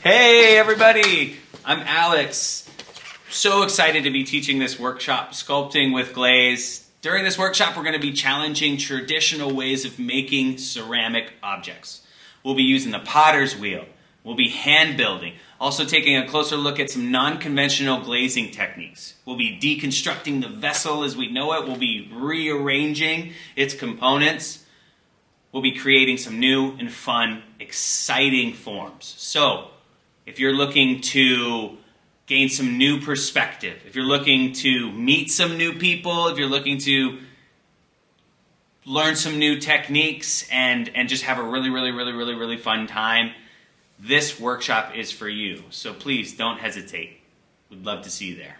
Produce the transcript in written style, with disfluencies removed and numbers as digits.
Hey everybody, I'm Alex. So excited to be teaching this workshop, Sculpting with Glaze. During this workshop, we're going to be challenging traditional ways of making ceramic objects. We'll be using the potter's wheel. We'll be hand building. Also taking a closer look at some non-conventional glazing techniques. We'll be deconstructing the vessel as we know it. We'll be rearranging its components. We'll be creating some new and fun, exciting forms. So, if you're looking to gain some new perspective, if you're looking to meet some new people, if you're looking to learn some new techniques and just have a really fun time, this workshop is for you. So please don't hesitate. We'd love to see you there.